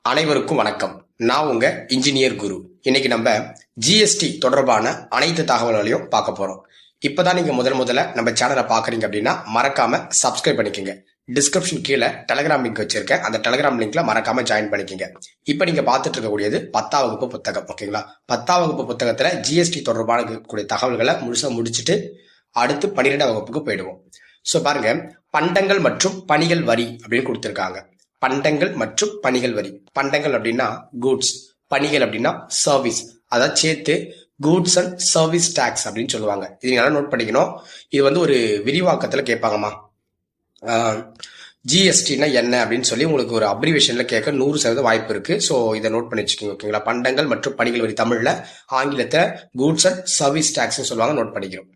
அனைவருக்கும் வணக்கம். நான் உங்க இன்ஜினியர் குரு. இன்னைக்கு நம்ம ஜிஎஸ்டி தொடர்பான அனைத்து தகவல்களையும் பார்க்க போறோம். இப்பதான் நீங்க முதல்ல நம்ம சேனலை பாக்குறீங்க அப்படின்னா மறக்காம சப்ஸ்கிரைப் பண்ணிக்கோங்க. டிஸ்கிரிப்ஷன் கீழே டெலிகிராம் லிங்க் வச்சிருக்கேன். அந்த டெலிகிராம் லிங்க்ல மறக்காம ஜாயின் பண்ணிக்கோங்க. இப்ப நீங்க பார்த்துட்டு இருக்கக்கூடியது 10ஆம் வகுப்பு புத்தகம். ஓகேங்களா? 10ஆம் வகுப்பு புத்தகத்துல ஜிஎஸ்டி தொடர்பான கூடிய தகவல்களை முழுசா முடிச்சுட்டு அடுத்து 12ஆம் வகுப்புக்கு போயிடுவோம். சோ பாருங்க, பண்டங்கள் மற்றும் பணிகள் வரி அப்படின்னு கொடுத்திருக்காங்க. பண்டங்கள் மற்றும் பணிகள் வரி. பண்டங்கள் அப்படின்னா கூட்ஸ், பணிகள் அப்படின்னா சர்வீஸ். அதாவது சேர்த்து கூட்ஸ் அண்ட் சர்வீஸ் டாக்ஸ் அப்படின்னு சொல்லுவாங்க. இது நீங்க நோட் பண்ணிக்கணும். இது வந்து ஒரு விரிவாக்கத்துல கேட்பாங்கம்மா. ஜிஎஸ்டினா என்ன அப்படின்னு சொல்லி உங்களுக்கு ஒரு அப்ரிவேஷன்ல கேட்க 100% வாய்ப்பு இருக்கு. ஸோ இதை நோட் பண்ணி வச்சுக்கோங்க. ஓகேங்களா? பண்டங்கள் மற்றும் பணிகள் வரி தமிழ்ல, ஆங்கிலத்தை கூட்ஸ் அண்ட் சர்வீஸ் டாக்ஸ் சொல்லுவாங்க. நோட் பண்ணிக்கிறோம்.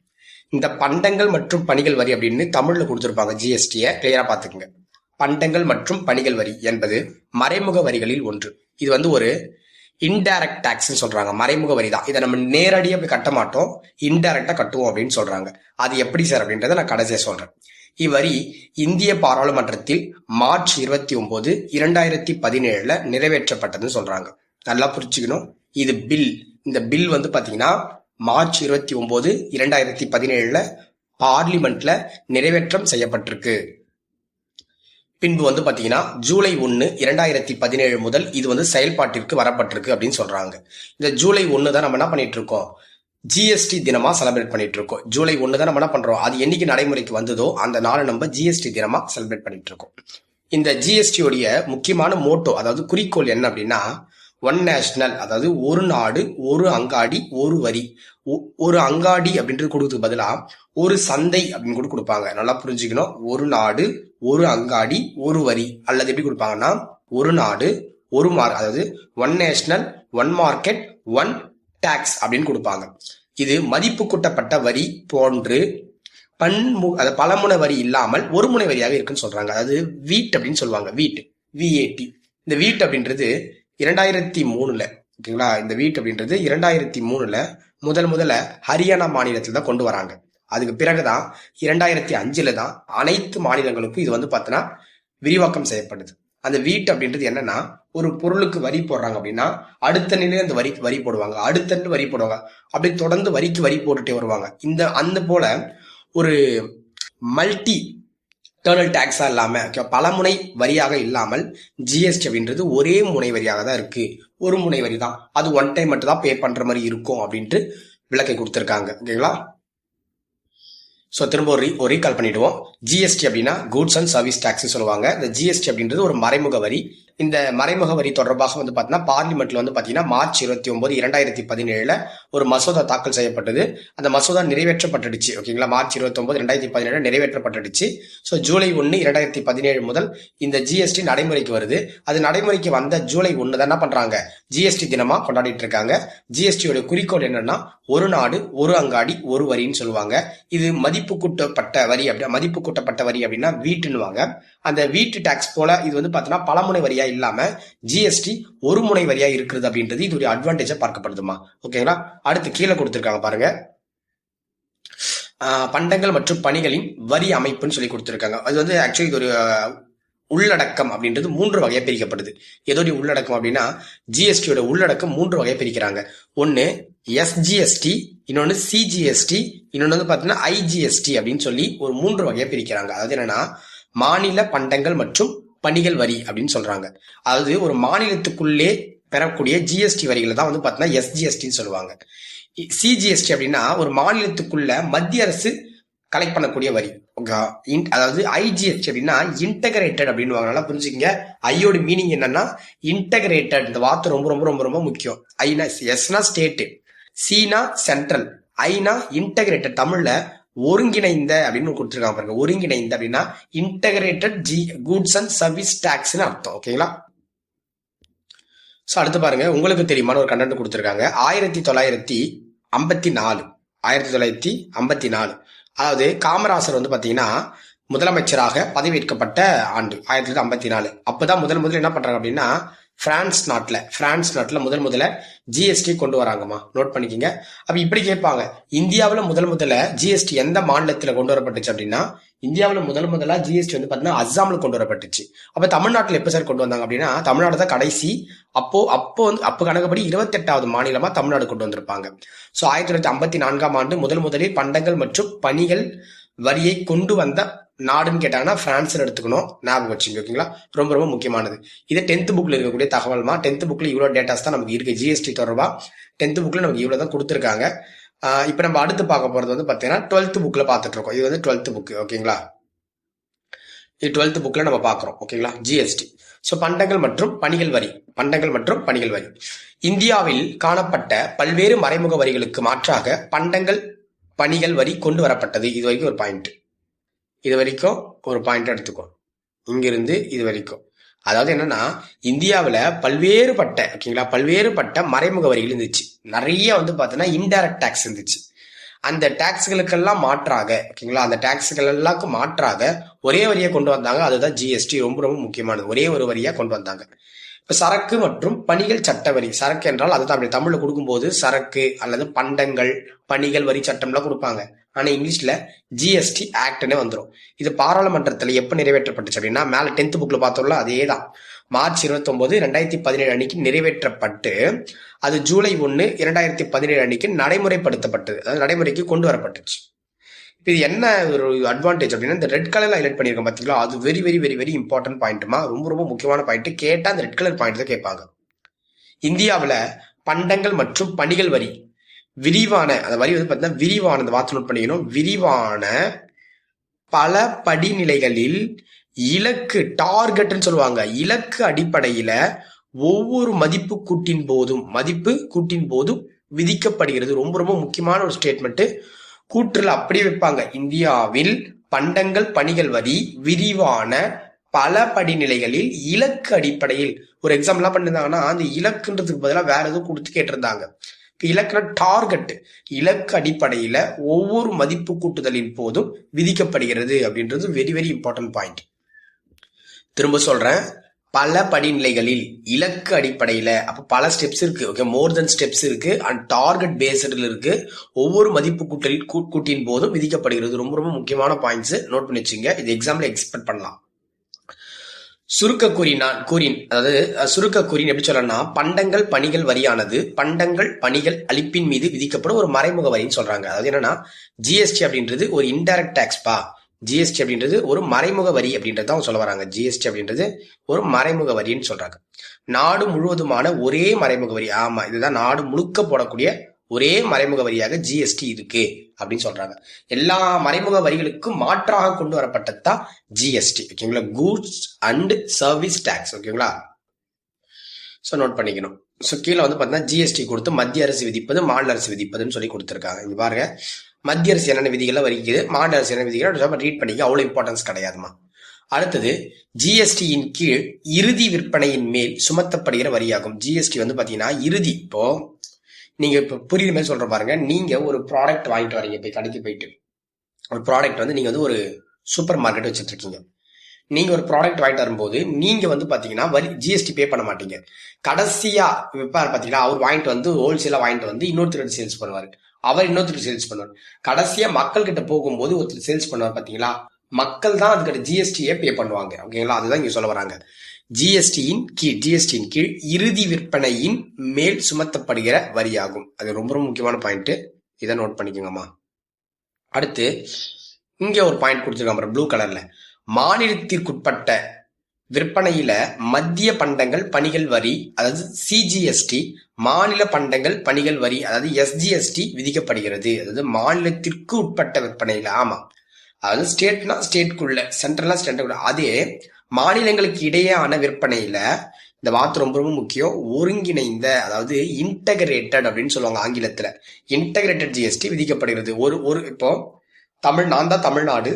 இந்த பண்டங்கள் மற்றும் பணிகள் வரி அப்படின்னு தமிழ்ல கொடுத்துருப்பாங்க. ஜிஎஸ்டியை கிளியரா பாத்துக்கோங்க. பண்டங்கள் மற்றும் பணிகள் வரி என்பது மறைமுக வரிகளில் ஒன்று. இது வந்து ஒரு இன்டைரக்ட் டாக்ஸ் சொல்றாங்க. மறைமுக வரி தான். இதை நம்ம நேரடியா போய் கட்ட மாட்டோம், இன்டைரக்டா கட்டுவோம் அப்படின்னு சொல்றாங்க. அது எப்படி சார் அப்படின்றத நான் கடைசியா சொல்றேன். இவ்வரி இந்திய பாராளுமன்றத்தில் மார்ச் 29, 2017 நிறைவேற்றப்பட்டதுன்னு சொல்றாங்க. நல்லா புரிச்சுக்கணும். இது பில். இந்த பில் வந்து பாத்தீங்கன்னா மார்ச் 29, 2017 பார்லிமெண்ட்ல நிறைவேற்றம் செய்யப்பட்டிருக்கு. பின்பு வந்து பாத்தீங்கன்னா ஜூலை 1, 2017 முதல் இது வந்து செயல்பாட்டிற்கு வரப்பட்டிருக்கு அப்படின்னு சொல்றாங்க. இந்த ஜூலை 1 தான் நம்ம என்ன பண்ணிட்டு இருக்கோம், ஜிஎஸ்டி தினமா செலிப்ரேட் பண்ணிட்டு இருக்கோம். ஜூலை 1 தான் நம்ம என்ன பண்றோம், அது என்னைக்கு நடைமுறைக்கு வந்ததோ அந்த நாளை நம்ம ஜிஎஸ்டி தினமா செலிப்ரேட் பண்ணிட்டு இருக்கோம். இந்த ஜிஎஸ்டியோடைய முக்கியமான மோட்டோ, அதாவது குறிக்கோள் என்ன அப்படின்னா, ஒன் நேஷனல், அதாவது ஒரு நாடு ஒரு அங்காடி ஒரு வரி. ஒரு அங்காடி அப்படின்றது கொடுக்கறதுக்கு பதிலா ஒரு சந்தை அப்படின்னு கூட கொடுப்பாங்க. நல்லா புரிஞ்சுக்கணும். ஒரு நாடு ஒரு அங்காடி ஒரு வரி, அல்லது எப்படி கொடுப்பாங்கன்னா ஒரு நாடு ஒரு அதாவது one nation one market one tax அப்படின்னு கொடுப்பாங்க. இது மதிப்பு கூட்டப்பட்ட வரி போன்று பலமுனை வரி இல்லாமல் ஒரு முனை வரியாக இருக்குன்னு சொல்றாங்க. அதாவது வீட் அப்படின்னு சொல்லுவாங்க. வீட், விஏடி. இந்த வீட் அப்படின்றது 2003, ஓகேங்களா? இந்த வீட் அப்படின்றது 2003 முதல்ல ஹரியானா மாநிலத்தில் தான் கொண்டு வராங்க. அதுக்கு பிறகுதான் 2005 தான் அனைத்து மாநிலங்களுக்கும் இது வந்து பார்த்தீங்கன்னா விரிவாக்கம் செய்யப்படுது. அந்த வீட் அப்படின்றது என்னன்னா, ஒரு பொருளுக்கு வரி போடுறாங்க அப்படின்னா அடுத்த நிலையில அந்த வரி போடுவாங்க, அடுத்த வரி போடுவாங்க, அப்படி தொடர்ந்து வரி போட்டுட்டே வருவாங்க. அந்த போல ஒரு மல்டி டேர்னல் டாக்ஸா இல்லாம, பல முனை வரியாக இல்லாமல் ஜிஎஸ்டி அப்படின்றது ஒரே முனை வரியாக தான் இருக்கு. ஒரு முனை வரி தான். அது ஒன் டைம் மட்டும் தான் பே பண்ற மாதிரி இருக்கும் அப்படின்ட்டு விளக்கை கொடுத்திருக்காங்க. ஓகேங்களா? ஸோ திரும்ப ஒரு ரீகால் பண்ணிடுவோம். ஜிஎஸ்டி அப்படின்னா கூட்ஸ் அண்ட் சர்வீஸ் டாக்ஸ் சொல்லுவாங்க. இந்த ஜிஎஸ்டி அப்படின்றது ஒரு மறைமுக வரி. இந்த மறைமுக வரி தொடர்பாக வந்து பார்த்தீங்கன்னா பார்லிமெண்ட்ல வந்து பார்த்தீங்கன்னா மார்ச் 29, 2017 ஒரு மசோதா தாக்கல் செய்யப்பட்டது. அந்த மசோதா நிறைவேற்றப்பட்டுடுச்சு. ஓகேங்களா? மார்ச் 29, 2017 நிறைவேற்றப்பட்டுடுச்சு. ஸோ ஜூலை 1, 2017 முதல் இந்த ஜிஎஸ்டி நடைமுறைக்கு வருது. அது நடைமுறைக்கு வந்த ஜூலை 1 தான் என்ன பண்றாங்க, ஜிஎஸ்டி தினமா கொண்டாடிட்டு இருக்காங்க. ஜிஎஸ்டியோட குறிக்கோள் என்னன்னா, ஒரு நாடு ஒரு அங்காடி ஒரு வரின்னு சொல்லுவாங்க. இது மதிப்பு கூட்டப்பட்ட வரி அப்படின்னா வீட்டுன்னுவாங்க. அந்த வீட்டு டாக்ஸ் போல இது வந்து பாத்தீங்கன்னா பலமுனை வரியா இல்லாம ஜிஎஸ்டி ஒரு முனை வரியா இருக்கிறது அப்படின்றது இது ஒரு அட்வான்டேஜா பார்க்கப்படுதுமா. ஓகேங்களா? அடுத்து கீழே கொடுத்திருக்காங்க பாருங்க. பண்டங்கள் மற்றும் பணிகளின் வரி அமைப்புன்னு சொல்லி கொடுத்திருக்காங்க. அது வந்து ஆக்சுவலி இது ஒரு உள்ளடக்கம் அப்படின்றது 3 வகையா பிரிக்கப்படுது. எதோடைய உள்ளடக்கம் அப்படின்னா, ஜிஎஸ்டியோட உள்ளடக்கம் 3 வகையா பிரிக்கிறாங்க. ஒன்னு எஸ்ஜிஎஸ்டி, இன்னொன்னு சிஜிஎஸ்டி, இன்னொன்னு வந்து பாத்தீங்கன்னா ஐஜிஎஸ்டி அப்படின்னு சொல்லி ஒரு 3 வகையா பிரிக்கிறாங்க. அதாவது என்னன்னா, மாநில பண்டங்கள் மற்றும் பணிகள் வரி அப்படின்னு சொல்றாங்க. அதாவது ஒரு மாநிலத்துக்குள்ளே பெறக்கூடிய ஜிஎஸ்டி வரிகளை தான் வந்து பாத்தீங்கன்னா எஸ்ஜிஎஸ்டின்னு சொல்லுவாங்க. சிஜிஎஸ்டி அப்படின்னா ஒரு மாநிலத்துக்குள்ள மத்திய அரசு கலெக்ட் பண்ணக்கூடிய வரி. அதாவது ஐஜிஎஸ்டி அப்படின்னா இன்டகிரேட்டட் அப்படின்னு. நல்லா புரிஞ்சுக்கங்க. ஐயோட மீனிங் என்னன்னா இன்டகிரேட்டட். இந்த வார்த்தை ரொம்ப ரொம்ப ரொம்ப ரொம்ப முக்கியம். ஐனா எஸ்னா ஸ்டேட், சீனா சென்ட்ரல், ஐனா இன்டகிரேட்டட். தமிழ்ல ஒருங்கிணைந்த அப்படின்னு கொடுத்துருக்காங்க பாருங்க. ஒருங்கிணைந்த அப்படின்னா இன்டகிரேட்டட் கூட்ஸ் அண்ட் சர்வீஸ் டாக்ஸ்னு அர்த்தம். ஓகேங்களா? சோ அடுத்து பாருங்க, உங்களுக்கு தெரியுமான ஒரு கண்டென்ட் கொடுத்திருக்காங்க. 1954 அதாவது காமராசர் வந்து பாத்தீங்கன்னா முதலமைச்சராக பதவியேற்கப்பட்ட ஆண்டு 1954. அப்பதான் முதல் என்ன பண்றாங்க அப்படின்னா பிரான்ஸ் நாட்டுல முதல்ல ஜிஎஸ்டி கொண்டு வராங்கம்மா, நோட் பண்ணிக்கங்க. அப்ப இப்படி கேட்பாங்க, இந்தியாவுல முதல்ல ஜிஎஸ்டி எந்த மாநிலத்துல கொண்டு வரப்பட்டுச்சு அப்படின்னா, இந்தியாவுல முதல்ல ஜிஎஸ்டி வந்து பாத்தீங்கன்னா அஸ்ஸாம்ல கொண்டு வரப்பட்டுச்சு. அப்ப தமிழ்நாட்டுல எப்ப சார் கொண்டு வந்தாங்க அப்படின்னா, தமிழ்நாடு தான் கடைசி. அப்போ கணக்குப்படி 28வது மாநிலமா தமிழ்நாடு கொண்டு வந்திருப்பாங்க. சோ 1954ஆம் ஆண்டு முதலில் பண்டங்கள் மற்றும் பணிகள் வரியை கொண்டு வந்த நாடுன்னு கேட்டாங்கன்னா பிரான்ஸ் எடுத்துக்கணும், ஞாபகம் வச்சுங்க. ஓகேங்களா, ரொம்ப முக்கியமானது. இது 10th புக்ல இருக்கக்கூடிய தகவல்மா. 10th புக்ல இவ்வளவு டேட்டாஸ் தான் நமக்கு இருக்கு ஜிஎஸ்டி தொடர்பா. 10th புக்ல நமக்கு இவ்வளவுதான் கொடுத்துருக்காங்க. இப்ப நம்ம அடுத்து பார்க்க போறது வந்து பாத்தீங்கன்னா 12th புக்ல பாத்துட்டு இருக்கோம். இது வந்து 12th புக். ஓகேங்களா, இது 12th புக்ல நம்ம பாக்குறோம். ஓகேங்களா, ஜிஎஸ்டி. சோ பண்டங்கள் மற்றும் பணிகள் வரி. இந்தியாவில் காணப்பட்ட பல்வேறு மறைமுக வரிகளுக்கு மாற்றாக பண்டங்கள் பணிகள் வரி கொண்டு வரப்பட்டது. இது வரைக்கும் ஒரு பாயிண்ட் எடுத்துக்கோ. இங்கிருந்து இது வரைக்கும், அதாவது என்னன்னா, இந்தியாவில பல்வேறுபட்ட மறைமுக வரிகள் இருந்துச்சு. நிறைய வந்து பாத்தீங்கன்னா இன்டைரக்ட் டாக்ஸ் இருந்துச்சு. அந்த டாக்ஸ்களுக்கெல்லாம் மாற்றாக, ஓகேங்களா, அந்த டாக்ஸ்கள் எல்லாருக்கும் மாற்றாக ஒரே வரியை கொண்டு வந்தாங்க. அதுதான் ஜிஎஸ்டி. ரொம்ப முக்கியமானது. ஒரே ஒரு வரியா கொண்டு வந்தாங்க. இப்ப சரக்கு மற்றும் பணிகள் சட்ட வரி. சரக்கு என்றால் அதுதான் அப்படி தமிழ்ல கொடுக்கும்போது சரக்கு அல்லது பண்டங்கள் பணிகள் வரி சட்டம்லாம் கொடுப்பாங்க. ஆனா இங்கிலீஷ்ல ஜிஎஸ்டி ஆக்ட்னே வந்துடும். இது பாராளுமன்றத்துல எப்ப நிறைவேற்றப்பட்டுச்சு அப்படின்னா, மேல 10th புக்ல பார்த்தோம்ல, அதேதான். மார்ச் 29, 2017 அன்னைக்கு நிறைவேற்றப்பட்டு அது ஜூலை 1, 2017 அன்னைக்கு நடைமுறைப்படுத்தப்பட்டது. அதாவது நடைமுறைக்கு கொண்டு வரப்பட்டுச்சு. இது என்ன ஒரு அட்வான்டேஜ் அப்படின்னா, இந்த ரெட் கலர்ல ஹைலைட் பண்ணிருக்கோம் பாத்தீங்களா, அது வெரி இம்பார்ட்டன்ட் பாயிண்ட்மா. ரொம்ப முக்கியமான பாயிண்ட். கேட்டா அந்த ரெட் கலர் பாயிண்ட் தான் கேட்பாங்க. இந்தியாவில பண்டங்கள் மற்றும் பணிகள் வரி விரிவான, அந்த வரி வந்து பாத்தீங்கன்னா விரிவான, அந்த வார்த்தை நோட் பண்ணிக்கணும், விரிவான பல படிநிலைகளில் இலக்கு டார்கெட்னு சொல்லுவாங்க. இலக்கு அடிப்படையில ஒவ்வொரு மதிப்பு கூட்டின் போதும் விதிக்கப்படுகிறது. ரொம்ப முக்கியமான ஒரு ஸ்டேட்மெண்ட். கூற்றுல அப்படி வைப்பாங்க, இந்தியாவில் பண்டங்கள் பணிகள் வரி விரிவான பல படிநிலைகளில் இலக்கு அடிப்படையில். ஒரு எக்ஸாம்பிள் எல்லாம் பண்ணிருந்தாங்கன்னா, அந்த இலக்குன்றதுக்கு பதிலாக வேற எதுவும் கொடுத்து கேட்டிருந்தாங்க. இலக்குன டார்கெட், இலக்கு அடிப்படையில ஒவ்வொரு மதிப்பு கூட்டுதலின் போதும் விதிக்கப்படுகிறது அப்படின்றது வெரி இம்பார்ட்டன்ட் பாயிண்ட். திரும்ப சொல்றேன், பல படிநிலைகளில் இலக்கு அடிப்படையில. அப்ப பல ஸ்டெப்ஸ் இருக்கு. ஓகே, மோர் தென் ஸ்டெப்ஸ் இருக்கு. அண்ட் டார்கெட் பேஸ்ட்ல இருக்கு. ஒவ்வொரு மதிப்பு கூட்டின் போதும் விதிக்கப்படுகிறது. ரொம்ப முக்கியமான பாயிண்ட்ஸ் நோட் பண்ணி வச்சுங்க. இது எக்ஸாம்ல எக்ஸ்பெக்ட் பண்ணலாம். சுருக்க கூறின் எப்படி சொல்லணும்னா, பண்டங்கள் பணிகள் வரியானது பண்டங்கள் பணிகள் அளிப்பின் மீது விதிக்கப்படும் ஒரு மறைமுக வரின்னு சொல்றாங்க. அதாவது என்னன்னா, ஜிஎஸ்டி அப்படின்றது ஒரு இன்டைரக்ட் டாக்ஸ்பா. ஜிஎஸ்டி அப்படின்றது ஒரு மறைமுக வரி அப்படின்றத சொல்ல வராங்க. ஜிஎஸ்டி அப்படின்றது ஒரு மறைமுக வரின்னு சொல்றாங்க. நாடு முழுவதுமான ஒரே மறைமுக வரி. ஆமா, இதுதான் நாடு முழுக்க போடக்கூடிய ஒரே மறைமுக வரியாக ஜிஎஸ்டி இருக்கு அப்படின்னு சொல்றாங்க. எல்லா மறைமுக வரிகளுக்கும் மாற்றாக கொண்டு வரப்பட்டதுதான் ஜிஎஸ்டி. ஓகேங்களா, கூட்ஸ் அண்ட் சர்வீஸ் டாக்ஸ். ஓகேங்களா, சோ நோட் பண்ணிக்கணும். சோ கீழே வந்து பாத்தீங்கன்னா ஜிஎஸ்டி கொடுத்து மத்திய அரசு விதிப்பது மாநில அரசு விதிப்பதுன்னு சொல்லி கொடுத்துருக்காங்க. இங்க பாருங்க, மத்திய அரசு என்னென்ன விதிகளை வரிக்குது, மாநில அரசு என்ன விதிகள் ரீட் பண்ணிக்க, அவ்வளவு இம்பார்ட்டன்ஸ் கிடையாதுமா. அடுத்தது, ஜிஎஸ்டியின் கீழ் இறுதி விற்பனையின் மேல் சுமத்தப்படுகிற வரியாகும். ஜிஎஸ்டி வந்து பாத்தீங்கன்னா இறுதி. இப்போ நீங்க இப்ப புரியுற மாதிரி சொல்ற பாருங்க, நீங்க ஒரு ப்ராடக்ட் வாங்கிட்டு வரீங்க, போய் கடைக்கு போயிட்டு ஒரு ப்ராடக்ட் வந்து நீங்க வந்து ஒரு சூப்பர் மார்க்கெட் வச்சுட்டு இருக்கீங்க. நீங்க ஒரு ப்ராடக்ட் வாங்கிட்டு வரும்போது நீங்க வந்து பாத்தீங்கன்னா வரி ஜிஎஸ்டி பே பண்ண மாட்டீங்க. கடைசியா விற்பாரு பாத்தீங்கன்னா, அவர் வாங்கிட்டு வந்து ஹோல்சேலா வாங்கிட்டு வந்து இன்னொருத்தர் சேல்ஸ் பண்ணுவாரு, அவர் இன்னொருத்தர் சேல்ஸ் பண்ணுவார். கடைசியா மக்கள் கிட்ட போகும்போது ஒருத்தர் சேல்ஸ் பண்ணுவார் பாத்தீங்களா, மக்கள் தான் அதுக்கிட்ட ஜிஎஸ்டியே பே பண்ணுவாங்க. ஓகேங்களா, அதுதான் இங்க சொல்ல வராங்க. ஜிஎஸ்டியின் கீழ் இறுதி விற்பனையின் மேல் சுமத்தப்படுகிற வரியாகும். அது ரொம்ப முக்கியமான பாயிண்ட். இதை நோட் பண்ணிக்கோங்கம்மா. அடுத்து இங்க ஒரு பாயிண்ட் கொடுத்துருக்காங்க ப்ளூ கலர்ல, மாநிலத்திற்குட்பட்ட விற்பனையில மத்திய பண்டங்கள் பணிகள் வரி, அதாவது சிஜிஎஸ்டி, மாநில பண்டங்கள் பணிகள் வரி, அதாவது எஸ்ஜிஎஸ்டி விதிக்கப்படுகிறது. அதாவது மாநிலத்திற்கு உட்பட்ட விற்பனையில. ஆமா, அதாவது ஸ்டேட்னா ஸ்டேட்குள்ள, சென்ட்ரல்னா சென்ட்ரல். அதே மாநிலங்களுக்கு இடையேயான விற்பனையில இந்த வார்த்தை ரொம்ப முக்கியம், ஒருங்கிணைந்த, அதாவது இன்டகிரேட்டட் அப்படின்னு சொல்லுவாங்க ஆங்கிலத்துல. இன்டகிரேட்டட் ஜிஎஸ்டி விதிக்கப்படுகிறது. இப்போ நான் தான் தமிழ்நாடு,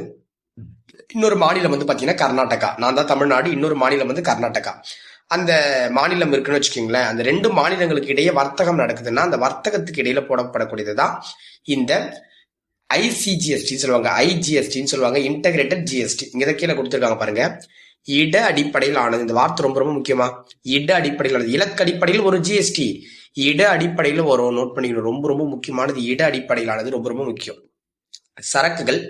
இன்னொரு மாநிலம் வந்து பாத்தீங்கன்னா கர்நாடகா. நான் தான் தமிழ்நாடு, இன்னொரு மாநிலம் வந்து கர்நாடகா. அந்த மாநிலம் இருக்குன்னு வச்சுக்கோங்களேன். அந்த ரெண்டு மாநிலங்களுக்கு இடையே வர்த்தகம் நடக்குதுன்னா அந்த வர்த்தகத்துக்கு இடையில போடப்படக்கூடியதுதான் இந்த ஐசிஜிஎஸ்டி சொல்லுவாங்க, ஐஜிஎஸ்டின்னு சொல்லுவாங்க, இன்டகிரேட்டட் ஜிஎஸ்டி. இங்க கீழே கொடுத்துருக்காங்க பாருங்க, இட அடிப்படையில் ஆனது. இந்த வார்த்தை ரொம்ப ரொம்ப முக்கியமா. இட அடிப்படையில் ஆனது. இலக்கு அடிப்படையில் ஒரு ஜிஎஸ்டி, இட அடிப்படையில் வரும். நோட் பண்ணிக்கணும். ரொம்ப ரொம்ப முக்கியமானது. இட அடிப்படையிலானது ரொம்ப ரொம்ப முக்கியம். சரக்குகள்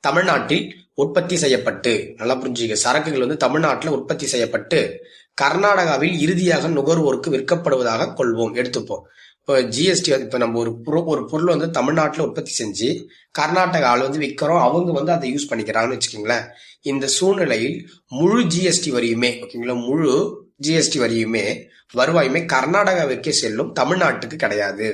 தமிழ்நாட்டில் உற்பத்தி செய்யப்பட்டு, நல்லா புரிஞ்சுக்க, சரக்குகள் வந்து தமிழ்நாட்டில் உற்பத்தி செய்யப்பட்டு கர்நாடகாவில் இறுதியாக நுகர்வோருக்கு விற்கப்படுவதாக கொள்வோம், எடுத்துப்போம். இப்போ ஜிஎஸ்டி வந்து இப்போ நம்ம ஒரு பொருள் வந்து தமிழ்நாட்டில் உற்பத்தி செஞ்சு கர்நாடகாவில் வந்து விற்கிறோம், அவங்க வந்து அதை யூஸ் பண்ணிக்கிறாங்கன்னு வச்சுக்கோங்களேன். இந்த சூழ்நிலையில் முழு ஜிஎஸ்டி வரியுமே, ஓகேங்களா, முழு ஜிஎஸ்டி வரியுமே வருவாயுமே கர்நாடகாவிற்கே செல்லும், தமிழ்நாட்டுக்கு கிடையாது.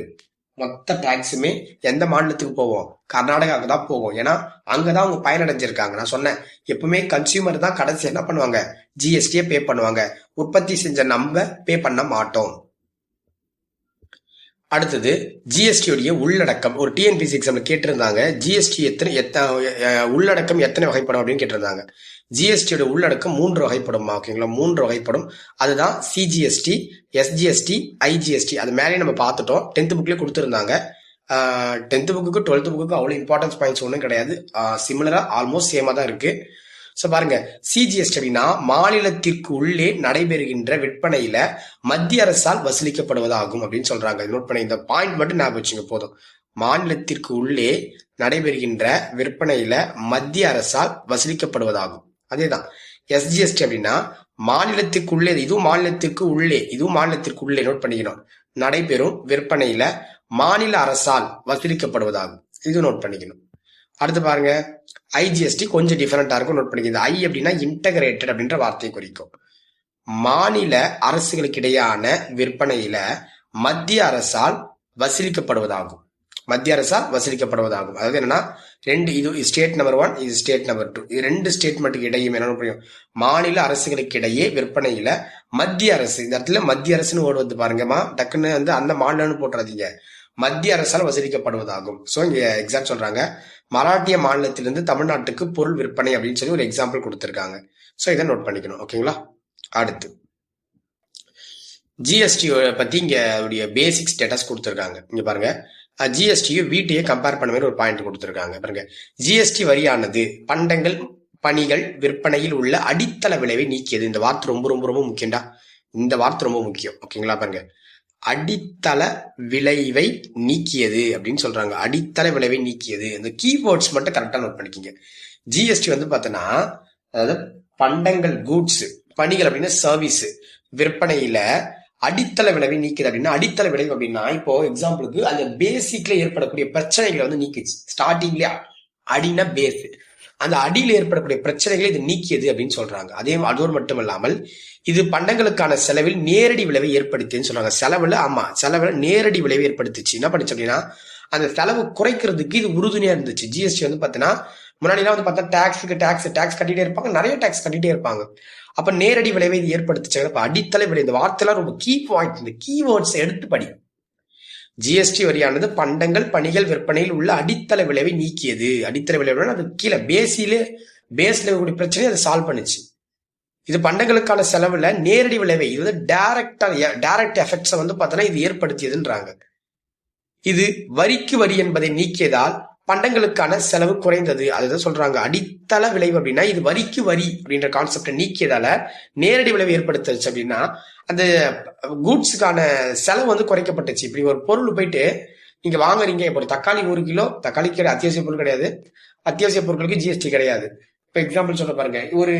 மொத்த டாக்ஸுமே எந்த மாநிலத்துக்கு போவோம்? கர்நாடகாவுக்கு தான் போகும். ஏன்னா அங்கதான் அவங்க பயனடைஞ்சிருக்காங்க. நான் சொன்னேன், எப்பவுமே கன்சியூமர் தான் கடைசி என்ன பண்ணுவாங்க, ஜிஎஸ்டியை பே பண்ணுவாங்க. உற்பத்தி செஞ்ச நம்ம பே பண்ண மாட்டோம். அடுத்தது ஜிஎஸ்டியோடைய உள்ளடக்கம். ஒரு டிஎன்பிசி எக்ஸாம்ல கேட்டிருந்தாங்க, ஜிஎஸ்டி உள்ளடக்கம் எத்தனை வகைப்படும் அப்படின்னு கேட்டிருந்தாங்க. ஜிஎஸ்டியோட உள்ளடக்கம் 3 வகைப்படும், ஓகேங்களா, 3 வகைப்படும். அதுதான் சிஜிஎஸ்டி, எஸ்ஜிஎஸ்டி, ஐஜிஎஸ்டி. அது மேலே நம்ம பார்த்துட்டோம், 10th புக்லேயே கொடுத்துருந்தாங்க. 10th புக்கு 12th புக்கு அவ்வளோ இம்பார்ட்டன்ஸ் பாயிண்ட்ஸ் ஒன்றும் கிடையாது, சிமிலரா ஆல்மோஸ்ட் சேமா தான் இருக்கு. ஸோ பாருங்க, சிஜிஎஸ்டி அப்படின்னா மாநிலத்திற்கு உள்ளே நடைபெறுகின்ற விற்பனையில மத்திய அரசால் வசூலிக்கப்படுவதாகும் அப்படின்னு சொல்றாங்க. நோட் பண்ணி இந்த பாயிண்ட் மட்டும் ஞாபகம் வச்சுங்க போதும். மாநிலத்திற்கு உள்ளே நடைபெறுகின்ற விற்பனையில மத்திய அரசால் வசூலிக்கப்படுவதாகும். அதேதான் எஸ்ஜிஎஸ்டி அப்படின்னா மாநிலத்திற்குள்ளே, இதுவும் மாநிலத்திற்கு உள்ளே, இதுவும் மாநிலத்திற்கு உள்ளே, நோட் பண்ணிக்கணும், நடைபெறும் விற்பனையில மாநில அரசால் வசூலிக்கப்படுவதாகும். இது நோட் பண்ணிக்கணும். அடுத்து பாருங்க, ஐஜிஎஸ்டி கொஞ்சம் டிஃபரெண்டா இருக்கும், நோட் பண்ணிக்கணும். ஐ அப்படின்னா இன்டகிரேட்டட் அப்படின்ற வார்த்தையை குறிக்கும். மாநில அரசுகளுக்கு இடையான விற்பனையில மத்திய அரசால் வசூலிக்கப்படுவதாகும். மத்திய அரசால் வசூலிக்கப்படுவதாகும். அதாவது என்னன்னா, இது ஸ்டேட் நம்பர் 1, இது ஸ்டேட் நம்பர் 2. இது 2 ஸ்டேட்மெண்ட்டுக்கு இடையும் என்ன புரியும், மாநில அரசுகளுக்கு இடையே விற்பனையில மத்திய அரசு, இந்த இடத்துல மத்திய அரசுன்னு ஓடுவது பாருங்கம்மா, டக்குன்னு வந்து அந்த மாநிலம்னு போட்டுறாதீங்க, மத்திய அரசால் வசூலிக்கப்படுவதாகும். ஸோ இங்க எக்ஸாம்பிள் சொல்றாங்க, மராட்டிய மாநிலத்திலிருந்து தமிழ்நாட்டுக்கு பொருள் விற்பனை அப்படின்னு சொல்லி ஒரு எக்ஸாம்பிள் கொடுத்துருக்காங்க. ஸோ இதை நோட் பண்ணிக்கணும், ஓகேங்களா. அடுத்து ஜிஎஸ்டி பத்தி இங்க பேசிக் ஸ்டேட்டஸ் கொடுத்துருக்காங்க. இங்க பாருங்க, ஜிஎஸ்டியும் வீட்டையே கம்பேர் பண்ண மாதிரி ஒரு பாயிண்ட் கொடுத்துருக்காங்க. பாருங்க, ஜிஎஸ்டி வரியானது பண்டங்கள் பணிகள் விற்பனையில் உள்ள அடித்தள விளைவை நீக்கியது. இந்த வார்த்தை ரொம்ப ரொம்ப ரொம்ப முக்கியம்டா, இந்த வார்த்தை ரொம்ப முக்கியம், ஓகேங்களா. பாருங்க, அடித்தள விளைவை நீக்கியது அப்படின்னு சொல்றாங்க. அடித்தள விளைவை நீக்கியது, இந்த கீவேர்ட்ஸ் மட்டும் கரெக்டா நோட் பண்ணிக்கிங்க. ஜிஎஸ்டி வந்து பார்த்தோன்னா, அதாவது பண்டங்கள் கூட்ஸ், பணிகள் அப்படின்னா சர்வீஸ், விற்பனையில அடித்தள விளைவை நீக்குது. அப்படின்னா அடித்தள விளைவு அப்படின்னா, இப்போ எக்ஸாம்பிளுக்கு அந்த பேசிக்ல ஏற்படக்கூடிய பிரச்சனைகளை வந்து நீக்கிச்சு. ஸ்டார்டிங்ல அடினா பேஸ், அந்த அடியில் ஏற்படக்கூடிய பிரச்சனைகளை இது நீக்கியது அப்படின்னு சொல்றாங்க. அதோடு மட்டும் இல்லாமல் இது பண்டங்களுக்கான செலவில் நேரடி விளைவை ஏற்படுத்தின்னு சொல்றாங்க. செலவுல நேரடி விளைவை ஏற்படுத்துச்சு. என்ன பண்ணுச்சு அப்படின்னா, அந்த செலவு குறைக்கிறதுக்கு இது உறுதுணையா இருந்துச்சு. ஜிஎஸ்டி வந்து பாத்தீங்கன்னா, முன்னாடிலாம் வந்து பார்த்தா டாக்ஸ் கட்டிட்டே இருப்பாங்க, நிறைய டாக்ஸ் கட்டிட்டே இருப்பாங்க. அப்ப நேரடி விளைவை இது ஏற்படுத்துச்சு. அப்ப அடித்தள விளை, இந்த வார்த்தைலாம் ரொம்ப கீ பாயிண்ட், இந்த கீவேர்ட்ஸ் எடுத்து படி. ஜிஎஸ்டி வரியானது பண்டங்கள் பணிகள் விற்பனையில் உள்ள அடித்தள விளைவை நீக்கியது. அடித்தள விளைவு அது கீழே பேஸ்ல இருக்கக்கூடிய பிரச்சனையை அதை சால்வ் பண்ணுச்சு. இது பண்டங்களுக்கான செலவுல நேரடி விளைவை, இது வந்து டைரக்ட் எஃபெக்ட்ஸை வந்து பார்த்தோன்னா இது ஏற்படுத்தியதுன்றாங்க. இது வரிக்கு வரி என்பதை நீக்கியதால் பண்டங்களுக்கான செலவு குறைந்தது. அதுதான் சொல்றாங்க. அடித்தள விளைவு அப்படின்னா இது வரிக்கு வரி அப்படின்ற கான்செப்டை நீக்கியதால நேரடி விளைவு ஏற்படுத்துச்சு. அப்படின்னா அந்த கூட்ஸுக்கான செலவு வந்து குறைக்கப்பட்டுச்சு. இப்படி ஒரு பொருள் போயிட்டு நீங்க வாங்குறீங்க, இப்போ ஒரு தக்காளி 1 கிலோ, தக்காளிக்கு அத்தியாவசிய பொருள் கிடையாது, அத்தியாவசிய பொருட்களுக்கு ஜிஎஸ்டி கிடையாது. இப்போ எக்ஸாம்பிள் சொல்ல பாருங்க, ஒரு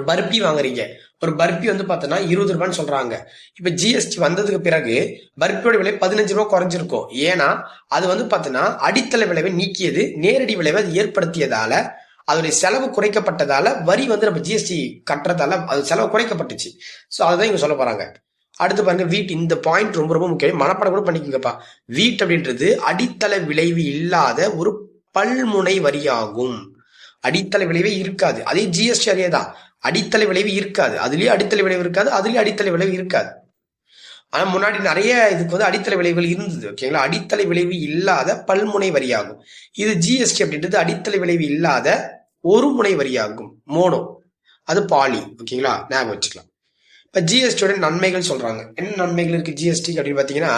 பர்பி வாங்குறீங்க, ஒரு பர்பி வந்து பார்த்தோன்னா 20 ரூபான்னு சொல்றாங்க. இப்ப ஜிஎஸ்டி வந்ததுக்கு பிறகு பர்பியோட விலை 15 ரூபாய் குறைஞ்சிருக்கும். ஏன்னா அது வந்து பார்த்தோன்னா அடித்தள விளைவை நீக்கியது, நேரடி விளைவை அது ஏற்படுத்தியதால, அதோடைய செலவு குறைக்கப்பட்டதால, வரி வந்து நம்ம ஜிஎஸ்டி கட்டுறதால அது செலவு குறைக்கப்பட்டுச்சு. ஸோ அதுதான் இவங்க சொல்ல போறாங்க. அடுத்து பாருங்க, வீட். இந்த பாயிண்ட் ரொம்ப ரொம்ப முக்கியம், மனப்பாடம் கூட பண்ணிக்கோங்கப்பா. வீட் அப்படின்றது அடித்தள விளைவு இல்லாத ஒரு பல்முனை வரியாகும். அடித்தள விளைவே இருக்காது. அதே ஜிஎஸ்டி அதே தான், அடித்தள விளைவு இருக்காது, அதுலயே அடித்தள விளைவு இருக்காது, அதுலயே அடித்தள விளைவு இருக்காது. ஆனா முன்னாடி நிறைய இதுக்கு வந்து அடித்தள விளைவுகள் இருந்தது, ஓகேங்களா. அடித்தள விளைவு இல்லாத பல்முனை வரியாகும். இது ஜிஎஸ்டி அப்படின்றது அடித்தள விளைவு இல்லாத ஒரு முனை வரியாகும், மோனோ, அது பாலி, ஓகேங்களா, ஞாபகம் வச்சுக்கலாம். இப்ப ஜிஎஸ்டியோட நன்மைகள் சொல்றாங்க. என்ன நன்மைகள் இருக்கு ஜிஎஸ்டி அப்படின்னு பாத்தீங்கன்னா,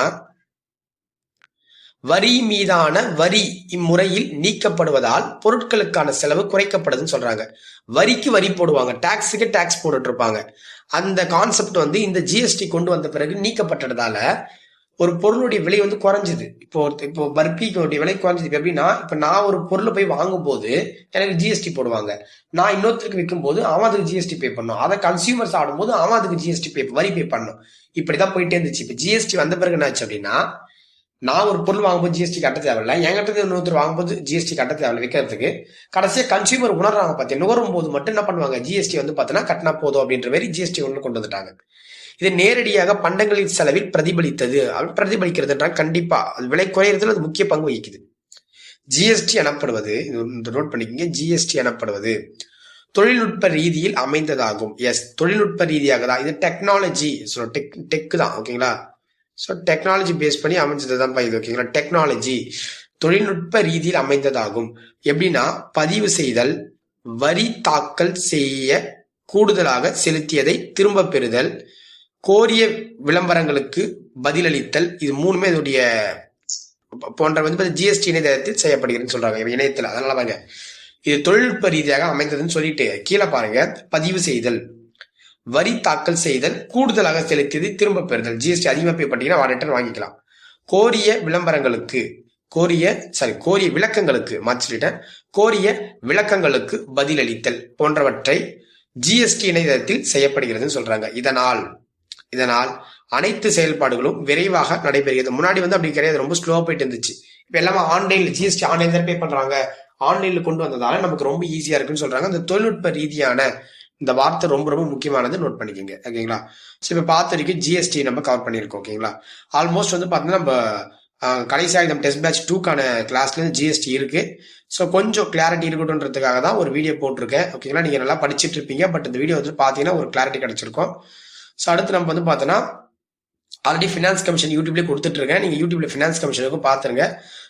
வரி மீதான வரி இம்முறையில் நீக்கப்படுவதால் பொருட்களுக்கான செலவு குறைக்கப்படுதுன்னு சொல்றாங்க. வரிக்கு வரி போடுவாங்க, டாக்ஸுக்கு டாக்ஸ் போட்டுட்டு இருப்பாங்க. அந்த கான்செப்ட் வந்து இந்த ஜிஎஸ்டி கொண்டு வந்த பிறகு நீக்கப்பட்டதால ஒரு பொருளுடைய விலை வந்து குறைஞ்சுது. இப்போ பர்பிக்கு விலை குறைஞ்சது. இப்போ எப்படின்னா, இப்போ நான் ஒரு பொருளை போய் வாங்கும் போது எனக்கு ஜிஎஸ்டி போடுவாங்க. நான் இன்னொருத்தருக்கு விற்கும் போது அவன் அதுக்கு ஜிஎஸ்டி பே பண்ணும். அதை கன்சியூமர்ஸ் ஆடும்போது அவன் அதுக்கு ஜிஎஸ்டி வரி பே பண்ணும். இப்படிதான் போயிட்டே இருந்துச்சு. இப்போ ஜிஎஸ்டி வந்த பிறகு என்ன ஆச்சு அப்படின்னா, நான் ஒரு பொருள் வாங்கும்போது ஜிஎஸ்டி கட்ட தேவையில்லை, என்கிட்ட இன்னொருத்தர் வாங்கும்போது ஜிஎஸ்டி கட்ட தேவையில்லை விற்கிறதுக்கு. கடைசியாக கன்சியூமர் உணர்றாங்க பார்த்தேன், நுகரும் போது மட்டும் என்ன பண்ணுவாங்க, ஜிஎஸ்டி வந்து பார்த்தீங்கன்னா கட்டினா போதும் அப்படின்ற மாதிரி ஜிஎஸ்டி ஒன்று கொண்டு வந்துட்டாங்க. இது நேரடியாக பண்டங்களின் செலவில் பிரதிபலித்தது. பிரதிபலிக்கிறதுன்றா கண்டிப்பா அது விலை குறையறதுல அது முக்கிய பங்கு வகிக்குது. ஜிஎஸ்டி எனப்படுவது, நோட் பண்ணிக்கங்க, ஜிஎஸ்டி எனப்படுவது தொழில்நுட்ப ரீதியில் அமைந்ததாகும். எஸ், தொழில்நுட்ப ரீதியாக தான். இது டெக்னாலஜி, டெக் தான். ஓகேங்களா? ஸோ டெக்னாலஜி பேஸ் பண்ணி அமைஞ்சது தான் இது. ஓகேங்களா? டெக்னாலஜி தொழில்நுட்ப ரீதியில் அமைந்ததாகும். எப்படின்னா, பதிவு செய்தல், வரி தாக்கல் செய்ய கூடுதலாக செலுத்தியதை திரும்ப பெறுதல், கோரிய விளம்பரங்களுக்கு பதிலளித்தல், இது மூணுமே இதோடைய போன்ற வந்து ஜிஎஸ்டி இணையதளத்தில் செய்யப்படுகிறதுன்னு சொல்றாங்க, இணையத்தில். அதனால பாருங்க, இது தொழில்நுட்ப ரீதியாக அமைந்ததுன்னு சொல்லிட்டு கீழே பாருங்க, பதிவு செய்தல், வரி தாக்கல் செய்தல், கூடுதலாக செலுத்தியதை திரும்ப பெறுதல். ஜிஎஸ்டி அதிகமாக பே பண்ணீங்கன்னா ரிட்டர்ன் வாங்கிக்கலாம். கோரிய விளம்பரங்களுக்கு, கோரிய விளக்கங்களுக்கு, மாற்றிட்டேன், கோரிய விளக்கங்களுக்கு பதிலளித்தல் போன்றவற்றை ஜிஎஸ்டி இணையதளத்தில் செய்யப்படுகிறதுன்னு சொல்றாங்க. இதனால் அனைத்து செயல்பாடுகளும் விரைவாக நடைபெறுகிறது. முன்னாடி வந்து அப்படி கிடையாது, ரொம்ப ஸ்லோவா போயிட்டு இருந்துச்சு. இப்ப எல்லாமே ஆன்லைன்ல, ஜிஎஸ்டி ஆன்லைன்ல பே பண்றாங்க, ஆன்லைன்ல கொண்டு வந்ததால நமக்கு ரொம்ப ஈஸியா இருக்குன்னு சொல்றாங்க. அந்த தொழில்நுட்ப ரீதியான இந்த வார்த்தை ரொம்ப ரொம்ப முக்கியமானது, நோட் பண்ணிக்கோங்க. ஓகேங்களா? ஸோ இப்போ பார்த்த வரைக்கும் ஜிஎஸ்டி நம்ம கவர் பண்ணியிருக்கோம். ஓகேங்களா? ஆல்மோஸ்ட் வந்து பார்த்தீங்கன்னா நம்ம கடைசியாக நம்ம டெஸ்ட் பேட்ச் 2க்கான கிளாஸ்லேருந்து ஜிஎஸ்டி இருக்கு. ஸோ கொஞ்சம் கிளாரிட்டி இருக்கட்டும்ன்றதுக்காக தான் ஒரு வீடியோ போட்டிருக்கேன். ஓகேங்களா? நீங்கள் நல்லா படிச்சுட்டு இருப்பீங்க, பட் இந்த வீடியோ வந்து பார்த்தீங்கன்னா ஒரு கிளாரிட்டி கிடைச்சிருக்கும். ஸோ அடுத்து நம்ம வந்து பார்த்தோன்னா, ஆல்ரெடி ஃபினான்ஸ் கமிஷன் யூடியூப்லேயே கொடுத்துட்டு இருக்கேன். நீங்கள் யூடியூப்ல ஃபினான்ஸ் கமிஷனுக்கும் பார்த்துருங்க.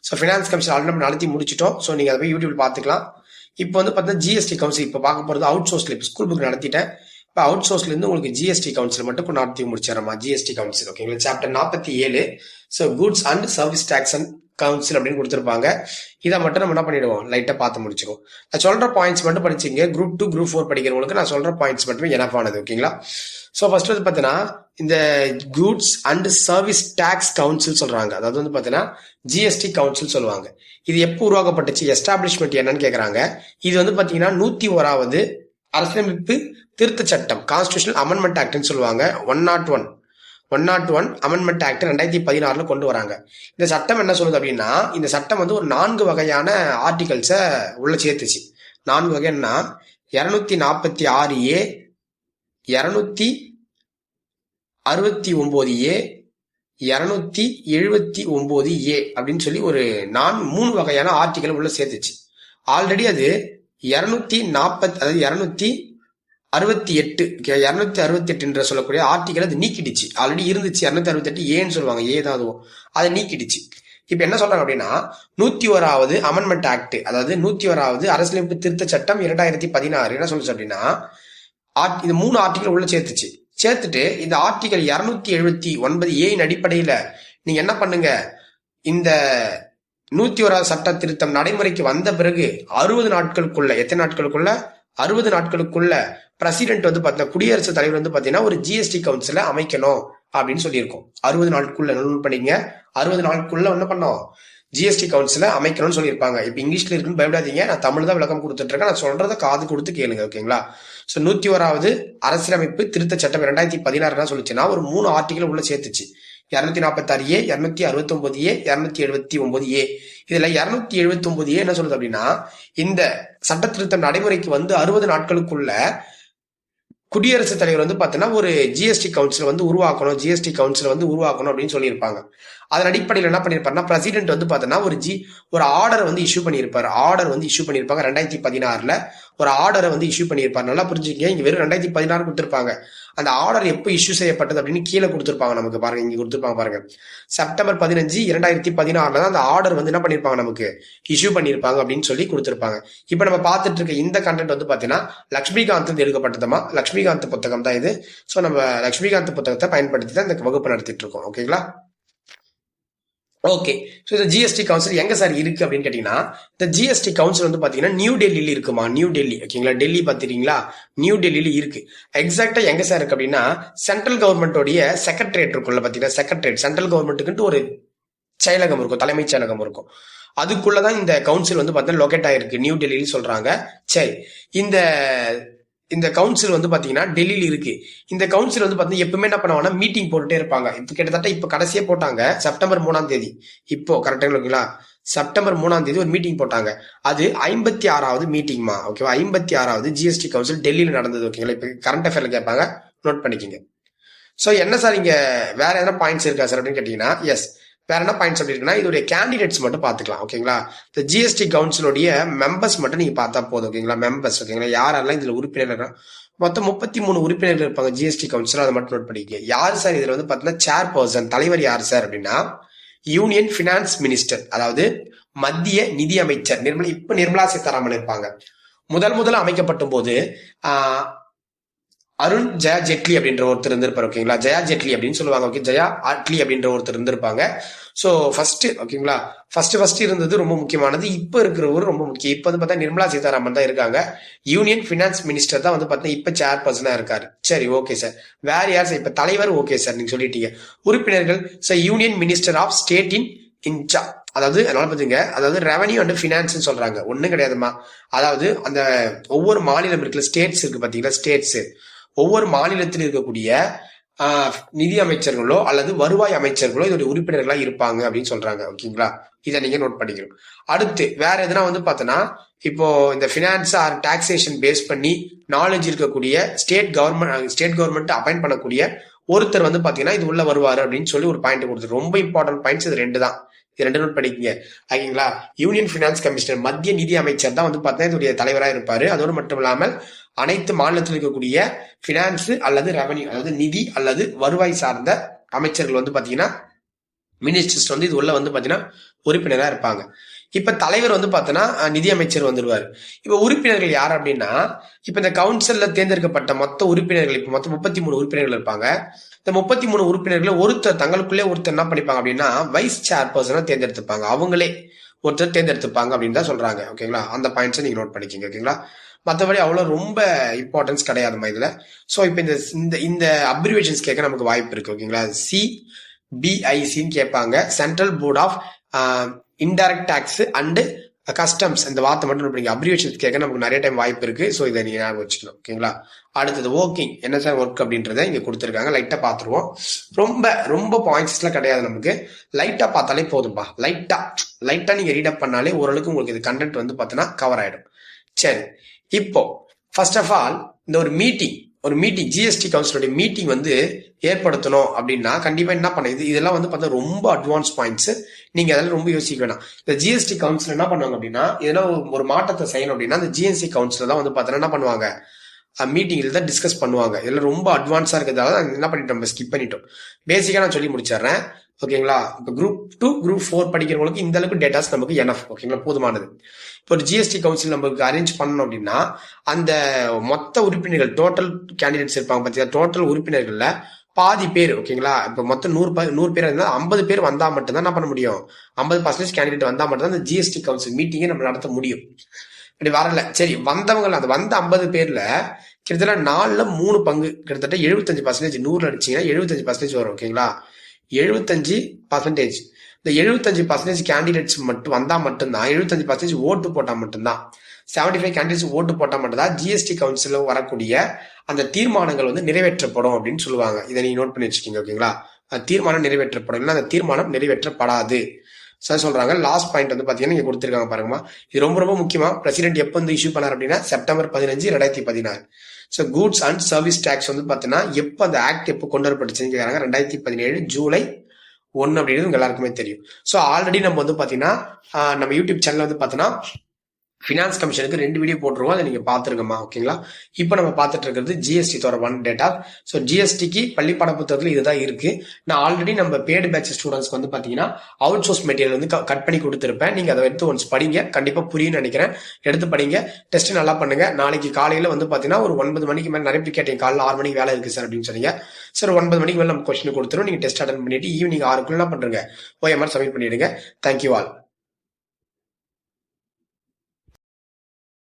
ஸோ ஃபினான்ஸ் கமிஷன் ஆல்ரெடி நம்ம நடத்தி முடிச்சிட்டோம். ஸோ நீங்கள் அதை போய் யூடியூப்ல பார்த்துக்கலாம். இப்போ வந்து பார்த்தீங்கன்னா ஜிஎஸ்டி கவுன்சில் இப்போ பார்க்க போகிறது அவுட் சோர்ஸ்ல. இப்போ ஸ்கூல் புக் நடத்திட்டேன். இப்போ அவுட் சோர்ஸ்லேருந்து உங்களுக்கு ஜிஎஸ்டி கவுன்சில் மட்டும் நடத்தி முடிச்சிடறமா, ஜிஎஸ்டி கவுன்சில். ஓகேங்களா? Chapter 47. So goods and service tax and council அப்படின்னு கொடுத்துருப்பாங்க. இதை மட்டும் நம்ம என்ன பண்ணிடுவோம், லைட்டாக பார்த்து முடிச்சிடும். நான் சொல்ற பாயிண்ட்ஸ் மட்டும் படிச்சிங்க. குரூப் 2 குரூப் 4 படிக்கிறவங்களுக்கு நான் சொல்ற பாயிண்ட்ஸ் மட்டுமே எனஃப் ஆனது. ஓகேங்களா? ஸோ ஃபர்ஸ்ட் வந்து பார்த்தீங்கன்னா, இந்த goods and service tax council சொல்றாங்க. அதாவது வந்து பார்த்தீங்கன்னா ஜிஎஸ்டி கவுன்சில் சொல்லுவாங்க. இது எப்போ உருவாக்கப்பட்டுச்சு, எஸ்டாப்ளிஷ்மெண்ட் என்னன்னு கேட்குறாங்க. இது வந்து பார்த்தீங்கன்னா 101வது அரசியலமைப்பு திருத்த சட்டம், கான்ஸ்டியூஷனல் அமெண்ட்மெண்ட் ஆக்ட்னு சொல்லுவாங்க. 101 அமெண்ட்மெண்ட் ஆக்ட் 2016 கொண்டு வராங்க. இந்த சட்டம் என்ன சொல்லுது அப்படின்னா, இந்த சட்டம் வந்து ஒரு 4 வகையான ஆர்டிகல்ஸை உள்ள சேர்த்துச்சு. 4 வகைன்னா 246A, 269A, 279A அப்படின்னு சொல்லி ஒரு 3 வகையான ஆர்டிகல் உள்ள சேர்த்துச்சு. ஆல்ரெடி அது 240, அதாவது 268 சொல்லக்கூடிய ஆர்டிகல் அது நீக்கிடுச்சு. ஆல்ரெடி இருந்துச்சு 268 ஏன்னு சொல்லுவாங்க, ஏ தான் அதுவும், அதை நீக்கிடுச்சு. இப்ப என்ன சொல்றாங்க அப்படின்னா, 101வது அமெண்ட்மெண்ட் ஆக்ட், அதாவது 101வது அரசியலமைப்பு திருத்த சட்டம் 2016 என்ன சொல்லுச்சு அப்படின்னா, இது 3 ஆர்டிகல் உள்ள சேர்த்துட்டு இந்த ஆர்டிகல் 279A அடிப்படையில நீங்க என்ன பண்ணுங்க, இந்த 101வது சட்ட திருத்தம் நடைமுறைக்கு வந்த பிறகு 60 நாட்களுக்குள்ள, எத்தனை நாட்களுக்குள்ள, 60 நாட்களுக்குள்ள பிரசிடென்ட் வந்து பார்த்தீங்கன்னா, குடியரசுத் தலைவர் வந்து பார்த்தீங்கன்னா ஒரு ஜிஎஸ்டி கவுன்சில அமைக்கணும் அப்படின்னு சொல்லியிருக்கோம். 60 நாட்களுக்குள்ள நோட் பண்ணிங்க, 60 நாட்களுக்குள்ள என்ன பண்ணோம், ஜிஎஸ்டி கவுன்சில அமைக்கணும்னு சொல்லியிருப்பாங்க. இப்ப இங்கிலீஷ்ல இருக்குன்னு பயப்படாதீங்க, நான் தமிழ் தான் விளக்கம் கொடுத்துட்டு இருக்கேன். நான் சொல்றதை காது கொடுத்து கேளுங்க. ஓகேங்களா? ஸோ 101வது அரசியலமைப்பு திருத்த சட்டம் 2016 என்ன சொல்லிச்சுன்னா, ஒரு 3 ஆர்டிகல் உள்ள சேர்த்துச்சு. 246A, 269A, 279A. இதுல 279A என்ன சொல்லுது அப்படின்னா, இந்த சட்ட திருத்தம் நடைமுறைக்கு வந்து 60 நாட்களுக்குள்ள குடியரசுத் தலைவர் வந்து பார்த்தீங்கன்னா ஒரு ஜிஎஸ்டி கவுன்சில் வந்து உருவாக்கணும் அப்படின்னு சொல்லியிருப்பாங்க. அதன் அடிப்படையில் என்ன பண்ணியிருப்பாருன்னா, பிரசிடென்ட் வந்து பார்த்தீங்கன்னா ஒரு ஆர்டர் வந்து இஷ்யூ பண்ணியிருப்பாரு. 2016 ஒரு ஆர்டரை வந்து இஷ்யூ பண்ணியிருப்பாரு. நல்லா புரிஞ்சுக்கங்க, இங்க வெறும் 2016 கொடுத்திருப்பாங்க. அந்த ஆர்டர் எப்போ இஷ்யூ செய்யப்பட்டது அப்படின்னு கீழே கொடுத்திருப்பாங்க நமக்கு. பாருங்க, இங்க கொடுத்திருப்பாங்க பாருங்க, செப்டம்பர் 15, 2016 தான் அந்த ஆர்டர் வந்து என்ன பண்ணிருப்பாங்க, நமக்கு இஷ்யூ பண்ணியிருப்பாங்க அப்படின்னு சொல்லி கொடுத்திருப்பாங்க. இப்ப நம்ம பார்த்துட்டு இருக்க இந்த கண்டென்ட் வந்து பாத்தீங்கன்னா லட்சுமிகாந்த் வந்து எடுக்கப்பட்டதுமா, லட்சுமிகாந்த் புத்தகம் தான் இது. ஸோ நம்ம லட்சுமிகாந்த் புத்தகத்தை பயன்படுத்தி தான் இந்த வகுப்பு நடத்திட்டு இருக்கோம். ஓகேங்களா? ஓகே. ஸோ இந்த ஜிஎஸ்டி கவுன்சில் எங்க சார் இருக்கு அப்படின்னு கேட்டீங்கன்னா, இந்த ஜிஎஸ்டி கவுன்சில் வந்து பாத்தீங்கன்னா நியூ டெல்லியில இருக்குமா, நியூ டெல்லி. ஓகேங்களா, டெல்லி பாத்துறீங்களா, நியூ டெல்லியில இருக்கு. எக்ஸாக்டா எங்க சார் இருக்கு அப்படின்னா, சென்ட்ரல் கவர்மெண்டோடைய செக்ரட்டரியேட் இருக்குல்ல பாத்தீங்கன்னா, செக்ரட்டரியேட் சென்ட்ரல் கவர்மெண்ட்டுக்குன்ட்டு ஒரு செயலகம் இருக்கும், தலைமைச் செயலகம் இருக்கும். அதுக்குள்ளதான் இந்த கவுன்சில் வந்து பாத்தீங்கன்னா லொகேட் ஆயிருக்கு, நியூ டெல்லின்னு சொல்றாங்க. சரி, இந்த இந்த கவுன்சில் வந்து பாத்தீங்கன்னா டெல்லியில இருக்கு. இந்த கவுன்சில் வந்து பாத்தீங்கன்னா எப்பவுமே என்ன பண்ணுவாங்கன்னா மீட்டிங் போட்டுட்டே இருப்பாங்க. இப்ப கிட்டத்தட்ட இப்ப கடைசியா போட்டாங்க செப்டம்பர் 3ஆம் தேதி. இப்போ கரெக்டா இருக்குங்களா, செப்டம்பர் 3ஆம் தேதி ஒரு மீட்டிங் போட்டாங்க. அது 56வது மீட்டிங்மா. ஓகேவா, 56வது ஜிஎஸ்டி கவுன்சில் டெல்லியில நடந்தது. ஓகேங்களா, இப்ப கரண்ட் அஃபேர்ல கேட்பாங்க, நோட் பண்ணிக்கோங்க. சோ என்ன சார் இங்க வேற எதனா பாயிண்ட்ஸ் இருக்கா சார் அப்படின்னு கேட்டீங்கன்னா, எஸ், வேற என்ன பாயிண்ட்ஸ் அப்படி இருக்குன்னா இதோடைய கேண்டிடேட்ஸ் மட்டும் பாத்துக்கலாம். ஓகேங்களா, இந்த ஜிஎஸ்டி கவுன்சிலுடைய மெம்பர்ஸ் மட்டும் நீங்க பார்த்தா போதும். ஓகேங்களா, மெம்பர்ஸ். ஓகேங்களா, யாரெல்லாம் இதுல உறுப்பினர்கள், மொத்தம் 33 உறுப்பினர்கள் இருப்பாங்க ஜிஎஸ்டி கவுன்சில், அதை மட்டும் நோட் பண்ணிக்க. யாரு சார் இதுல வந்து பாத்தீங்கன்னா சேர் பர்சன், தலைவர் யாரு சார் அப்படின்னா யூனியன் பினான்ஸ் மினிஸ்டர், அதாவது மத்திய நிதி அமைச்சர் நிர்மலா சீதாராமன் இருப்பாங்க. முதல்ல அமைக்கப்பட்ட போது அருண் ஜெயா ஜெட்லி அப்படின்ற ஒருத்தர் இருந்திருப்பாரு. ஓகேங்களா, ஜெயா ஜெட்லி அப்படின்னு சொல்லுவாங்க. ஓகே, ஜெயா அட்லி அப்படின்ற ஒருத்தர் இருந்திருப்பாங்க. சோ ஃபர்ஸ்ட், ஓகேங்களா, ஃபர்ஸ்ட் இருந்தது ரொம்ப முக்கியமானது. இப்ப இருக்கிறவரு ரொம்ப முக்கியம். இப்ப வந்து பார்த்தா நிர்மலா சீதாராமன் தான் இருக்காங்க. யூனியன் பினான்ஸ் மினிஸ்டர் தான் வந்து பார்த்தீங்கன்னா இப்ப சேர் பர்சனா இருக்காரு. சரி, ஓகே சார். வேற யார் சார் இப்ப தலைவர்? ஓகே சார், நீங்க சொல்லிட்டீங்க. உறுப்பினர்கள் sir union minister of state in இன்சா, அதாவது அதனால பாத்தீங்க, அதாவது ரெவன்யூ அண்ட் பினான்ஸ் சொல்றாங்க. ஒண்ணும் கிடையாதுமா. அதாவது அந்த ஒவ்வொரு மாநிலம் இருக்குல்ல, ஸ்டேட்ஸ் இருக்கு பாத்தீங்களா, ஸ்டேட்ஸ், ஒவ்வொரு மாநிலத்தில் இருக்கக்கூடிய நிதி அமைச்சர்களோ அல்லது வருவாய் அமைச்சர்களோ இதோட உறுப்பினர்களா இருப்பாங்க அப்படின்னு சொல்றாங்க. ஓகேங்களா, இதை நீங்க நோட் பண்ணிக்கணும். அடுத்து வேற எதுனா வந்து பார்த்தோன்னா, இப்போ இந்த பினான்ஸ் ஆர் டாக்ஸேஷன் பேஸ் பண்ணி நாலேஜ் இருக்கக்கூடிய ஸ்டேட் கவர்மெண்ட் அப்பாயிண்ட் பண்ணக்கூடிய ஒருத்தர் வந்து பாத்தீங்கன்னா இது உள்ள வருவாரு அப்படின்னு சொல்லி ஒரு பாயிண்ட் கொடுத்து, ரொம்ப இம்பார்ட்டன்ட் பாயிண்ட்ஸ் இது ரெண்டு தான். இது ரெண்டு நோட் பண்ணிக்கங்க. ஓகேங்களா, யூனியன் பினான்ஸ் கமிஷனர், மத்திய நிதி அமைச்சர் தான் வந்து பார்த்தீங்கன்னா இதோடைய தலைவராக இருப்பாரு. அதோடு மட்டும் இல்லாமல் அனைத்து மாநிலத்தில் இருக்கக்கூடிய பினான்ஸ் அல்லது ரெவன்யூ, அதாவது நிதி அல்லது வருவாய் சார்ந்த அமைச்சர்கள் வந்து பாத்தீங்கன்னா மினிஸ்டர்ஸ் வந்து இது உள்ள வந்து பாத்தீங்கன்னா உறுப்பினரா இருப்பாங்க. இப்ப தலைவர் வந்து பாத்தீங்கன்னா நிதி அமைச்சர் வந்துருவாரு. இப்ப உறுப்பினர்கள் யார் அப்படின்னா, இப்ப இந்த கவுன்சில்ல தேர்ந்தெடுக்கப்பட்ட மொத்த உறுப்பினர்கள் இப்ப மொத்தம் 33 உறுப்பினர்கள் இருப்பாங்க. இந்த 33 உறுப்பினர்கள் ஒருத்தர் தங்களுக்குள்ளே ஒருத்தர் என்ன பண்ணிப்பாங்க அப்படின்னா வைஸ் சேர் பர்சனா தேர்ந்தெடுத்துப்பாங்க. அவங்களே ஒருத்தர் தேர்ந்தெடுத்துப்பாங்க அப்படின்னு தான் சொல்றாங்க. ஓகேங்களா, அந்த பாயிண்ட்ஸை நீங்க நோட் பண்ணிக்கோங்க. ஓகேங்களா, மற்றபடி அவ்வளவு ரொம்ப இம்பார்ட்டன்ஸ் கிடையாதுமா இதுல. ஸோ இப்போ இந்த இந்த அப்ரிவேஷன்ஸ் கேட்க நமக்கு வாய்ப்பு இருக்கு. ஓகேங்களா, சிபிஐசின்னு கேட்பாங்க, central board of indirect tax and customs. இந்த வார்த்தை மட்டும் நோட் பண்ணிக்க. அப்ரிவேஷன்ஸ் கேட்க நமக்கு நிறைய டைம் வாய்ப்பு இருக்கு. ஸோ இதை நீங்க ஞாபகம் வச்சுக்கணும். ஓகேங்களா, அடுத்தது ஒர்க்கிங், என்ன சார் ஒர்க் அப்படின்றத இங்க கொடுத்துருக்காங்க. லைட்டா பாத்துருவோம். ரொம்ப பாயிண்ட்ஸ்லாம் கிடையாது நமக்கு. லைட்டா பார்த்தாலே போதும்பா. லைட்டா நீங்க ரீட் அப் பண்ணாலே ஓரளவுக்கு உங்களுக்கு இது கண்டென்ட் வந்து பார்த்தீங்கன்னா கவர் ஆயிடும். சரி, இப்போ ஃபர்ஸ்ட் ஆஃப் ஆல் இந்த ஒரு மீட்டிங் ஜிஎஸ்டி கவுன்சிலுடைய மீட்டிங் வந்து ஏற்படுத்தணும் அப்படின்னா கண்டிப்பா என்ன பண்ணுது, இதெல்லாம் வந்து பார்த்தா ரொம்ப அட்வான்ஸ் பாயிண்ட்ஸ். நீங்க அதெல்லாம் ரொம்ப யோசிக்க வேணாம். இந்த ஜிஎஸ்டி கவுன்சில் என்ன பண்ணுவாங்க அப்படின்னா, இதெல்லாம் ஒரு மாற்றத்தை செய்யணும் அப்படின்னா அந்த ஜிஎஸ்டி கவுன்சில் தான் வந்து பார்த்தோன்னா என்ன பண்ணுவாங்க, மீட்டிங்ல தான் டிஸ்கஸ் பண்ணுவாங்க. இதெல்லாம் ரொம்ப அட்வான்ஸா இருக்கிறதால என்ன பண்ணிட்டோம், நம்ம ஸ்கிப் பண்ணிட்டோம். பேசிக்கா நான் சொல்லி முடிச்சிடுறேன். ஓகேங்களா, இப்போ குரூப் 2 குரூப் 4 படிக்கிறவங்களுக்கு இந்த அளவுக்கு டேட்டாஸ் நமக்கு எனஃப். ஓகேங்களா, போதுமானது. இப்போ ஒரு ஜிஎஸ்டி கவுன்சில் நமக்கு அரேஞ்ச் பண்ணணும் அப்படின்னா அந்த மொத்த உறுப்பினர்கள் டோட்டல் கேண்டிடேட்ஸ் இருப்பாங்க பார்த்தீங்கன்னா, டோட்டல் உறுப்பினர்கள்ல பாதி பேர். ஓகேங்களா, இப்போ மொத்தம் 100 பேர் இருந்தால் 50 பேர் வந்தா மட்டும்தான் என்ன பண்ண முடியும், 50% கேண்டிடேட் வந்தா மட்டும்தான் இந்த ஜிஎஸ்டி கவுன்சில் மீட்டிங்கை நம்ம நடத்த முடியும். அப்படி வரல, சரி வந்தவங்க அந்த வந்த 50 பேர்ல கிட்டத்தட்ட 4ல் 3 பங்கு, கிட்டத்தட்ட 75%, 100 அடிச்சீங்கன்னா 75% வரும். ஓகேங்களா, 75%. இந்த 75% கேண்டிடேட்ஸ் மட்டும் வந்தா மட்டும்தான், 75% ஓட்டு போட்டா மட்டும்தான், 75 கேண்டிடேட்ஸ் ஓட்டு போட்டா மட்டும்தான் ஜிஎஸ்டி கவுன்சில் வரக்கூடிய அந்த தீர்மானங்கள் வந்து நிறைவேற்றப்படும் அப்படின்னு சொல்லுவாங்க. இதை நீங்க நோட் பண்ணி வச்சுக்கீங்க. ஓகேங்களா, தீர்மானம் நிறைவேற்றப்படும், இல்லை அந்த தீர்மானம் நிறைவேற்றப்படாது சார் சொல்றாங்க. லாஸ்ட் பாயிண்ட் வந்து பாத்தீங்கன்னா நீங்க கொடுத்துருக்காங்க பாருங்கம்மா. இது ரொம்ப முக்கியமா. பிரசிடென்ட் எப்போ வந்து இஷ்யூ பண்ணார் அப்படின்னா September 15, 2016. So goods and service tax வந்து பாத்தீங்கன்னா எப்போ அந்த ஆக்ட் எப்போ கொண்டு வரப்பட்டுச்சுன்னு கேட்கறாங்க. 2017 ஜூலை 1 அப்படின்றது உங்க எல்லாருக்குமே தெரியும். ஸோ ஆல்ரெடி நம்ம வந்து பாத்தீங்கன்னா நம்ம யூடியூப் சேனல் வந்து பாத்தீங்கன்னா ஃபினான்ஸ் கமிஷனுக்கு 2 வீடியோ போட்டுருவோம், அதை நீங்க பாத்துருங்கம்மா. ஓகேங்களா? இப்போ நம்ம பார்த்துட்டு இருக்கிறது ஜிஎஸ்டி தொடர்பான டேட்டா. ஸோ ஜிஎஸ்டிக்கு பள்ளி பாட புத்தகத்தில் இதுதான் இருக்கு. நான் ஆல்ரெடி நம்ம பேடு பேட்ச் ஸ்டூடெண்ட்ஸ்க்கு வந்து பாத்தீங்கன்னா அவுட் சோர்ஸ் மெட்டீரியல் வந்து கட் பண்ணி கொடுத்துருப்பேன். நீங்க அதை எடுத்து ஒன்ஸ் படிங்க, கண்டிப்பா புரியும்னு நினைக்கிறேன். எடுத்து படிங்க, டெஸ்ட் நல்லா பண்ணுங்க. நாளைக்கு காலையில வந்து பாத்தீங்கன்னா ஒரு 9 மணிக்கு மேல நிறைய பேர் கேட்டீங்க, காலைல 6 மணிக்கு வேலை இருக்கு சார் அப்படின்னு சொன்னீங்க. சார் 9 மணிக்கு மேல நம்ம கொஸ்டின் கொடுத்துரும். நீங்க டெஸ்ட் அட்டன் பண்ணிட்டு ஈவினிங் 6க்குள்ள என்ன பண்றீங்க, OMR சப்மிட் பண்ணிடுங்க. Thank you all.